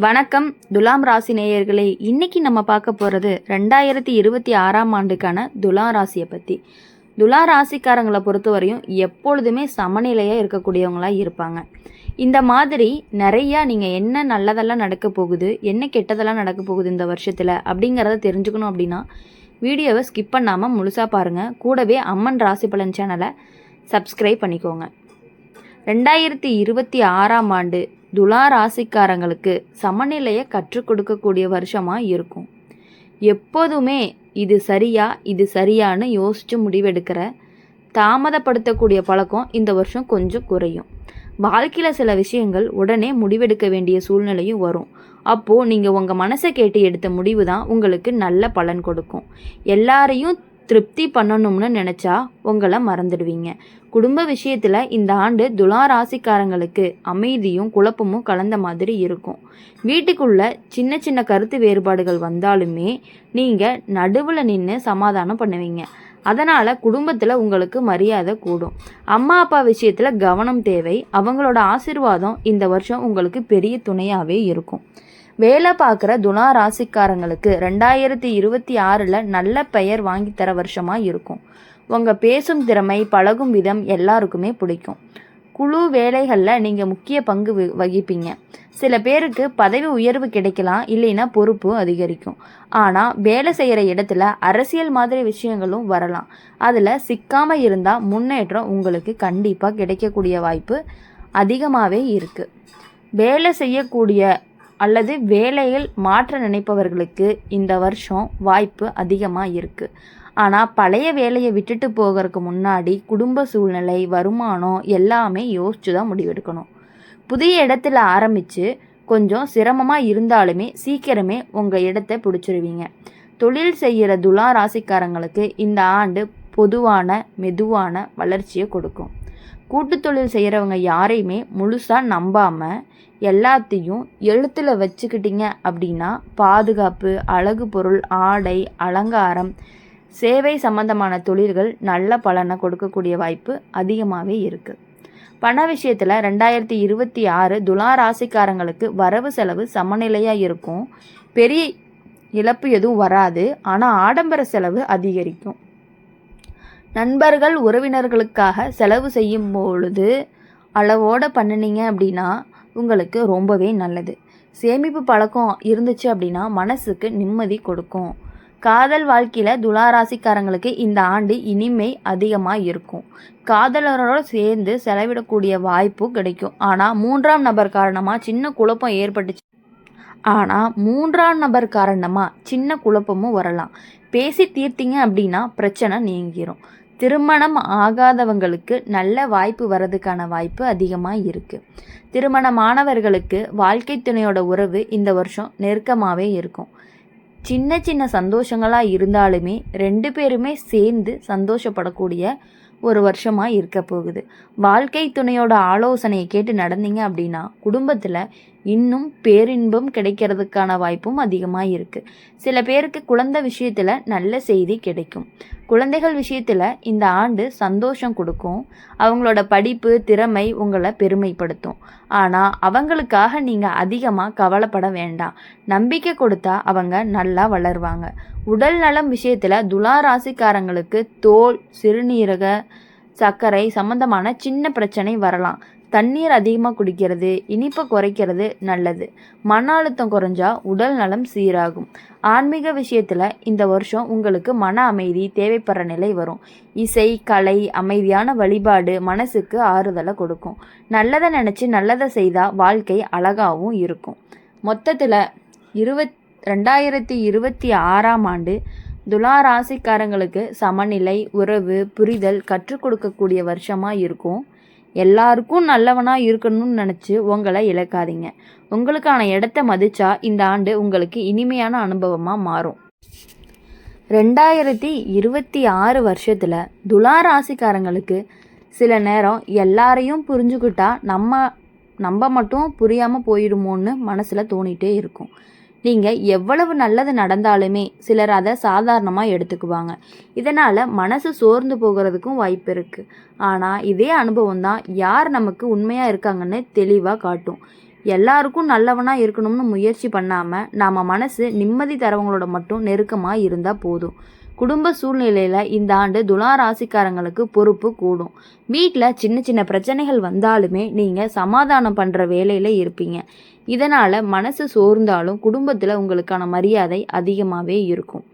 வணக்கம் துலாம் ராசி நேயர்களே. இன்னைக்கு நம்ம பார்க்க போகிறது 2026ஆம் ஆண்டுக்கான துலாம் ராசியை பற்றி. துலா ராசிக்காரங்களை பொறுத்தவரையும் எப்பொழுதுமே சமநிலையாக இருக்கக்கூடியவங்களாக இருப்பாங்க. இந்த மாதிரி நிறையா நீங்கள் என்ன நல்லதெல்லாம் நடக்க போகுது, என்ன கெட்டதெல்லாம் நடக்க போகுது இந்த வருஷத்தில் அப்படிங்கிறத தெரிஞ்சுக்கணும் அப்படின்னா வீடியோவை ஸ்கிப் பண்ணாமல் முழுசாக பாருங்கள். கூடவே அம்மன் ராசி பலன் சேனலை சப்ஸ்கிரைப் பண்ணிக்கோங்க. 2026ஆம் ஆண்டு துலா ராசிக்காரங்களுக்கு சமநிலையை கற்றுக் கொடுக்கக்கூடிய வருஷமாக இருக்கும். எப்போதுமே இது சரியா இது சரியான்னு யோசித்து முடிவெடுக்கிற தாமதப்படுத்தக்கூடிய பழக்கம் இந்த வருஷம் கொஞ்சம் குறையும். வாழ்க்கையில் சில விஷயங்கள் உடனே முடிவெடுக்க வேண்டிய சூழ்நிலையும் வரும். அப்போது நீங்கள் உங்கள் மனசை கேட்டு எடுத்த முடிவு தான் உங்களுக்கு நல்ல பலன் கொடுக்கும். எல்லாரையும் திருப்தி பண்ணணும்னு நினச்சா உங்களை மறந்துடுவீங்க. குடும்ப விஷயத்தில் இந்த ஆண்டு துலா ராசிக்காரங்களுக்கு அமைதியும் குழப்பமும் கலந்த மாதிரி இருக்கும். வீட்டுக்குள்ள சின்ன சின்ன கருத்து வேறுபாடுகள் வந்தாலுமே நீங்கள் நடுவில் நின்று சமாதானம் பண்ணுவீங்க. அதனால் குடும்பத்தில் உங்களுக்கு மரியாதை கூடும். அம்மா அப்பா விஷயத்தில் கவனம் தேவை. அவங்களோட ஆசீர்வாதம் இந்த வருஷம் உங்களுக்கு பெரிய துணையாகவே இருக்கும். வேலை பார்க்குற துலா ராசிக்காரங்களுக்கு 2026 நல்ல பெயர் வாங்கி தர வருஷமாக இருக்கும். உங்கள் பேசும் திறமை, பழகும் விதம் எல்லாருக்குமே பிடிக்கும். குழு வேலைகளில் நீங்கள் முக்கிய பங்கு வகிப்பீங்க. சில பேருக்கு பதவி உயர்வு கிடைக்கலாம், இல்லைன்னா பொறுப்பு அதிகரிக்கும். ஆனால் வேலை செய்கிற இடத்துல அரசியல் மாதிரி விஷயங்களும் வரலாம். அதில் சிக்காமல் இருந்தால் முன்னேற்றம் உங்களுக்கு கண்டிப்பாக கிடைக்கக்கூடிய வாய்ப்பு அதிகமாகவே இருக்குது. வேலை செய்யக்கூடிய அல்லது வேலையில் மாற்ற நினைப்பவர்களுக்கு இந்த வருஷம் வாய்ப்பு அதிகமாக இருக்குது. ஆனால் பழைய வேலையை விட்டுட்டு போகிறதுக்கு முன்னாடி குடும்ப சூழ்நிலை, வருமானம் எல்லாமே யோசித்து தான் முடிவெடுக்கணும். புதிய இடத்துல ஆரம்பித்து கொஞ்சம் சிரமமாக இருந்தாலுமே சீக்கிரமே உங்கள் இடத்தை பிடிச்சிருவீங்க. தொழில் செய்கிற துலா ராசிக்காரங்களுக்கு இந்த ஆண்டு பொதுவான மெதுவான வளர்ச்சியை கொடுக்கும். கூட்டு தொழில் செய்கிறவங்க யாரையுமே முழுசாக நம்பாமல் எல்லாத்தையும் எழுத்தில் வச்சுக்கிட்டீங்க அப்படின்னா பாதுகாப்பு, அழகு பொருள், ஆடை, அலங்காரம், சேவை சம்பந்தமான தொழில்கள் நல்ல பலனை கொடுக்கக்கூடிய வாய்ப்பு அதிகமாகவே இருக்குது. பண விஷயத்தில் 2026 துலா ராசிக்காரங்களுக்கு வரவு செலவு சமநிலையாக இருக்கும். பெரிய இழப்பு எதுவும் வராது. ஆனால் ஆடம்பர செலவு அதிகரிக்கும். நண்பர்கள் உறவினர்களுக்காக செலவு செய்யும் பொழுது அளவோடு பண்ணினீங்க அப்படின்னா உங்களுக்கு ரொம்பவே நல்லது. சேமிப்பு பழக்கம் இருந்துச்சு அப்படின்னா மனசுக்கு நிம்மதி கொடுக்கும். காதல் வாழ்க்கையில் துலா ராசிக்காரங்களுக்கு இந்த ஆண்டு இனிமை அதிகமாக இருக்கும். காதலரோடு சேர்ந்து செலவிடக்கூடிய வாய்ப்பும் கிடைக்கும். ஆனால் மூன்றாம் நபர் காரணமாக சின்ன குழப்பமும் வரலாம். பேசி தீர்த்தீங்க அப்படின்னா பிரச்சனை நீங்கிரும். திருமணம் ஆகாதவங்களுக்கு நல்ல வாய்ப்பு வர்றதுக்கான வாய்ப்பு அதிகமாக இருக்குது. திருமணமானவர்களுக்கு வாழ்க்கை துணையோட உறவு இந்த வருஷம் நெருக்கமாகவே இருக்கும். சின்ன சின்ன சந்தோஷங்களாக இருந்தாலுமே 2 பேருமே சேர்ந்து சந்தோஷப்படக்கூடிய ஒரு வருஷமாக இருக்க போகுது. வாழ்க்கை துணையோட ஆலோசனையை கேட்டு நடந்தீங்க அப்படின்னா குடும்பத்தில் இன்னும் பேரின்பம் கிடைக்கிறதுக்கான வாய்ப்பும் அதிகமாக இருக்குது. சில பேருக்கு குழந்தை விஷயத்தில் நல்ல செய்தி கிடைக்கும். குழந்தைகள் விஷயத்தில் இந்த ஆண்டு சந்தோஷம் கொடுக்கும். அவங்களோட படிப்பு, திறமை உங்களை பெருமைப்படுத்தும். ஆனால் அவங்களுக்காக நீங்கள் அதிகமாக கவலைப்பட வேண்டாம். நம்பிக்கை கொடுத்தா அவங்க நல்லா வளருவாங்க. உடல் நலம் விஷயத்தில் துலா ராசிக்காரங்களுக்கு தோல், சிறுநீரக, சர்க்கரை சம்பந்தமான சின்ன பிரச்சனை வரலாம். தண்ணீர் அதிகமாக குடிக்கிறது, இனிப்பை குறைக்கிறது நல்லது. மன அழுத்தம் குறைஞ்சா உடல் நலம் சீராகும். ஆன்மீக விஷயத்தில் இந்த வருஷம் உங்களுக்கு மன அமைதி தேவைப்படுற நிலை வரும். இசை, கலை, அமைதியான வழிபாடு மனசுக்கு ஆறுதலை கொடுக்கும். நல்லதை நினச்சி நல்லதை செய்தால் வாழ்க்கை அழகாகவும் இருக்கும். மொத்தத்தில் 2026ஆம் ஆண்டு துலா ராசிக்காரங்களுக்கு சமநிலை, உறவு, புரிதல் கற்றுக் கொடுக்கக்கூடிய வருஷமாக இருக்கும். எல்லாருக்கும் நல்லவனாக இருக்கணும்னு நினச்சி உங்களை இழக்காதீங்க. உங்களுக்கான இடத்த மதிச்சா இந்த ஆண்டு உங்களுக்கு இனிமையான அனுபவமாக மாறும். 2026 வருஷத்தில் துலா ராசிக்காரங்களுக்கு சில நேரம் எல்லாரையும் புரிஞ்சுக்கிட்டா நம்ம மட்டும் புரியாமல் போயிடுமோன்னு மனசில் தோணிகிட்டே இருக்கும். நீங்கள் எவ்வளவு நல்லது நடந்தாலுமே சிலர் அதை சாதாரணமாக எடுத்துக்குவாங்க. இதனால் மனசு சோர்ந்து போகிறதுக்கும் வாய்ப்பு இருக்குது. ஆனால் இதே அனுபவம் தான் யார் நமக்கு உண்மையாக இருக்காங்கன்னு தெளிவாக காட்டும். எல்லாருக்கும் நல்லவனாக இருக்கணும்னு முயற்சி பண்ணாமல் நாம் மனசு நிம்மதி தரவங்களோட மட்டும் நெருக்கமாக இருந்தால் போதும். குடும்ப சூழ்நிலையில் இந்த ஆண்டு துலா ராசிக்காரங்களுக்கு பொறுப்பு கூடும். வீட்டில் சின்ன சின்ன பிரச்சனைகள் வந்தாலுமே நீங்கள் சமாதானம் பண்ணுற வேலையில் இருப்பீங்க. இதனால் மனசு சோர்ந்தாலும் குடும்பத்தில் உங்களுக்கான மரியாதை அதிகமாகவே இருக்கும்.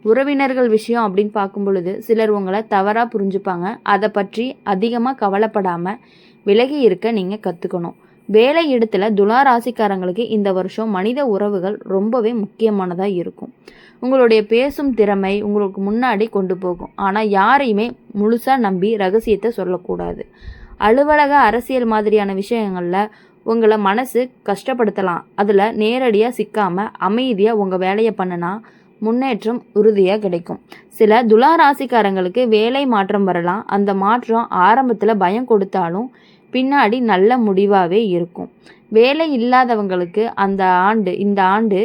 உறவினர்கள் விஷயம் அப்படின்னு பார்க்கும் பொழுது சிலர் உங்களை தவறாக புரிஞ்சுப்பாங்க. அதை பற்றி அதிகமாக கவலைப்படாமல் விலகி இருக்க நீங்கள் கற்றுக்கணும். வேலை இடத்துல துலா ராசிக்காரங்களுக்கு இந்த வருஷம் மனித உறவுகள் ரொம்பவே முக்கியமானதாக இருக்கும். உங்களுடைய பேசும் திறமை உங்களுக்கு முன்னாடி கொண்டு போகும். ஆனால் யாரையுமே முழுசாக நம்பி ரகசியத்தை சொல்லக்கூடாது. அலுவலக அரசியல் மாதிரியான விஷயங்களில் உங்களை மனசு கஷ்டப்படுத்தலாம். அதில் நேரடியாக சிக்காமல் அமைதியாக உங்கள் வேலையை பண்ணினா முன்னேற்றம் உறுதியாக கிடைக்கும். சில துலா ராசிக்காரங்களுக்கு வேலை மாற்றம் வரலாம். அந்த மாற்றம் ஆரம்பத்தில் பயம் கொடுத்தாலும் பின்னாடி நல்ல முடிவாகவே இருக்கும். வேலை இல்லாதவங்களுக்கு இந்த ஆண்டு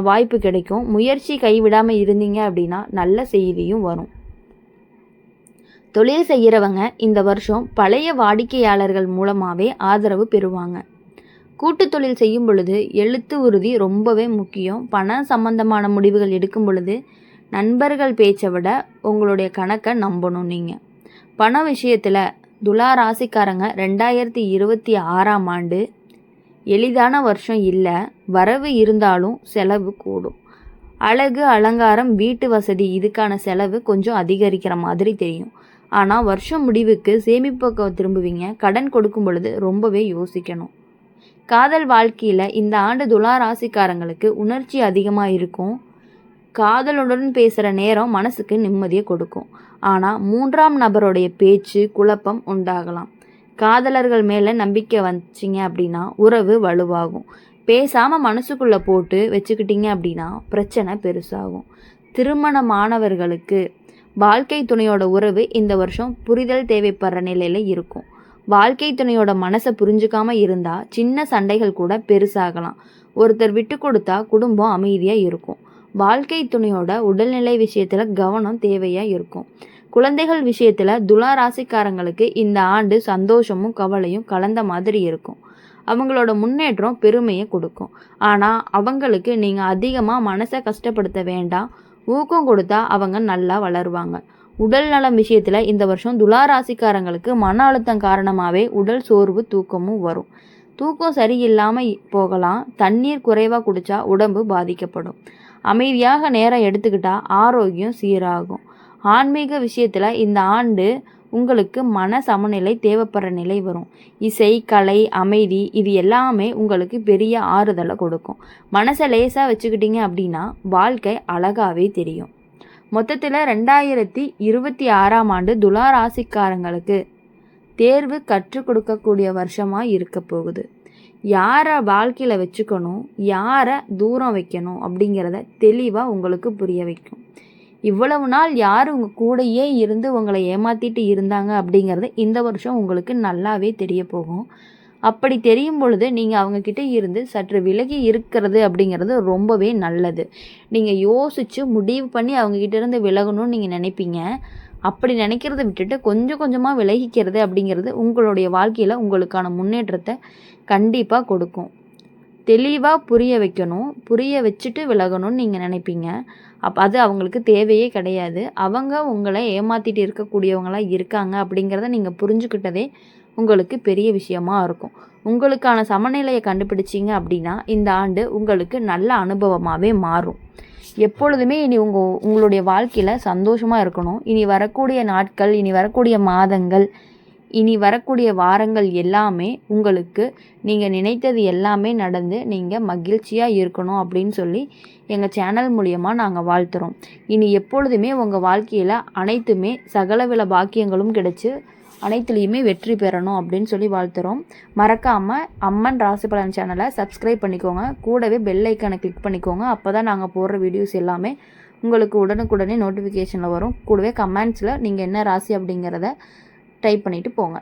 வாய்ப்பு கிடைக்கும். முயற்சி கைவிடாமல் இருந்தீங்க அப்படின்னா நல்ல செய்தியும் வரும். தொழில் செய்கிறவங்க இந்த வருஷம் பழைய வாடிக்கையாளர்கள் மூலமாகவே ஆதரவு பெறுவாங்க. கூட்டு தொழில் செய்யும் பொழுது எழுத்து உறுதி ரொம்பவே முக்கியம். பணம் சம்பந்தமான முடிவுகள் எடுக்கும் பொழுது நண்பர்கள் பேச்சை விட உங்களுடைய கணக்கை நம்பணும். நீங்கள் பண விஷயத்தில் துலா ராசிக்காரங்க 2026ஆம் ஆண்டு எளிதான வருஷம் இல்லை. வரவு இருந்தாலும் செலவு கூடும். அழகு அலங்காரம் வீட்டு வசதி இதுக்கான செலவு கொஞ்சம் அதிகரிக்கிற மாதிரி தெரியும். ஆனால் வருஷம் முடிவுக்கு சேமிப்புக்கு திரும்புவீங்க. கடன் கொடுக்கும் பொழுது ரொம்பவே யோசிக்கணும். காதல் வாழ்க்கையில் இந்த ஆண்டு துலா ராசிக்காரங்களுக்கு உணர்ச்சி அதிகமாக இருக்கும். காதலுடன் பேசுகிற நேரம் மனசுக்கு நிம்மதியை கொடுக்கும். ஆனால் 3ஆம் நபருடைய பேச்சு குழப்பம் உண்டாகலாம். காதலர்கள் மேலே நம்பிக்கை வச்சிங்க அப்படின்னா உறவு வலுவாகும். பேசாமல் மனசுக்குள்ளே போட்டு வச்சுக்கிட்டீங்க அப்படின்னா பிரச்சனை பெருசாகும். திருமணமானவர்களுக்கு வாழ்க்கை துணையோட உறவு இந்த வருஷம் புரிதல் தேவைப்படுற நிலையில் இருக்கும். வாழ்க்கை துணையோட மனசை புரிஞ்சுக்காமல் இருந்தால் சின்ன சண்டைகள் கூட பெருசாகலாம். ஒருத்தர் விட்டு கொடுத்தா குடும்பம் அமைதியாக இருக்கும். வாழ்க்கை துணையோட உடல்நிலை விஷயத்தில் கவனம் தேவையாக இருக்கும். குழந்தைகள் விஷயத்தில் துலா ராசிக்காரங்களுக்கு இந்த ஆண்டு சந்தோஷமும் கவலையும் கலந்த மாதிரி இருக்கும். அவங்களோட முன்னேற்றம் பெருமையை கொடுக்கும். ஆனால் அவங்களுக்கு நீங்கள் அதிகமாக மனசை கஷ்டப்படுத்த வேண்டாம். ஊக்கம் கொடுத்தா அவங்க நல்லா வளருவாங்க. உடல் நலம் விஷயத்தில் இந்த வருஷம் துலா ராசிக்காரங்களுக்கு மன அழுத்தம் காரணமாகவே உடல் சோர்வு தூக்கமும் வரும். தூக்கம் சரியில்லாமல் போகலாம். தண்ணீர் குறைவாக குடித்தா உடம்பு பாதிக்கப்படும். அமைதியாக நேரம் எடுத்துக்கிட்டால் ஆரோக்கியம் சீராகும். ஆன்மீக விஷயத்தில் இந்த ஆண்டு உங்களுக்கு மன சமநிலை தேவைப்படுற நிலை வரும். இசை, கலை, அமைதி இது எல்லாமே உங்களுக்கு பெரிய ஆறுதலை கொடுக்கும். மனசை லேசாக வச்சுக்கிட்டீங்க அப்படின்னா வாழ்க்கை அழகாகவே தெரியும். மொத்தத்தில் 2026ஆம் ஆண்டு துலா ராசிக்காரங்களுக்கு தேர்வு கற்றுக் கொடுக்கக்கூடிய வருஷமாக இருக்க போகுது. யாரை வாழ்க்கையில் வச்சுக்கணும், யாரை தூரம் வைக்கணும் அப்படிங்கிறத தெளிவாக உங்களுக்கு புரிய வைக்கும். இவ்வளவு நாள் யார் உங்கள் கூடையே இருந்து உங்களை ஏமாற்றிட்டு இருந்தாங்க அப்படிங்கிறது இந்த வருஷம் உங்களுக்கு நல்லாவே தெரிய போகும். அப்படி தெரியும் பொழுது நீங்கள் அவங்கக்கிட்ட இருந்து சற்று விலகி இருக்கிறது அப்படிங்கிறது ரொம்பவே நல்லது. நீங்கள் யோசித்து முடிவு பண்ணி அவங்கக்கிட்ட இருந்து விலகணும்னு நீங்கள் நினைப்பீங்க. அப்படி நினைக்கிறத விட்டுட்டு கொஞ்சம் கொஞ்சமாக விலகிக்கிறது அப்படிங்கிறது உங்களுடைய வாழ்க்கையில் உங்களுக்கான முன்னேற்றத்தை கண்டிப்பாக கொடுக்கும். தெளிவாக புரிய வைக்கணும், புரிய வச்சுட்டு விலகணும்னு நீங்கள் நினைப்பீங்க. அது அவங்களுக்கு தேவையே கிடையாது. அவங்க உங்களை ஏமாற்றிட்டு இருக்கக்கூடியவங்களாக இருக்காங்க அப்படிங்கிறத நீங்கள் புரிஞ்சுக்கிட்டதே உங்களுக்கு பெரிய விஷயமா இருக்கும். உங்களுக்கான சமநிலையை கண்டுபிடிச்சிங்க அப்படின்னா இந்த ஆண்டு உங்களுக்கு நல்ல அனுபவமாகவே மாறும். எப்பொழுதுமே இனி உங்களுடைய வாழ்க்கையில் சந்தோஷமாக இருக்கணும். இனி வரக்கூடிய நாட்கள், இனி வரக்கூடிய மாதங்கள், இனி வரக்கூடிய வாரங்கள் எல்லாமே உங்களுக்கு நீங்கள் நினைத்தது எல்லாமே நடந்து நீங்கள் மகிழ்ச்சியாக இருக்கணும் அப்படின்னு சொல்லி எங்கள் சேனல் மூலியமாக நாங்கள் வாழ்த்துறோம். இனி எப்பொழுதுமே உங்கள் வாழ்க்கையில் அனைத்துமே சகலவில பாக்கியங்களும் கிடைச்சி அனைத்துலேயுமே வெற்றி பெறணும் அப்படின்னு சொல்லி வாழ்த்துறோம். மறக்காமல் அம்மன் ராசி பலன் சேனலை சப்ஸ்கிரைப் பண்ணிக்கோங்க. கூடவே பெல் ஐக்கானை கிளிக் பண்ணிக்கோங்க. அப்போ தான் நாங்கள் போடுற வீடியோஸ் எல்லாமே உங்களுக்கு உடனுக்குடனே நோட்டிஃபிகேஷனில் வரும். கூடவே கமெண்ட்ஸில் நீங்கள் என்ன ராசி அப்படிங்கிறத டைப் பண்ணிவிட்டு போங்க.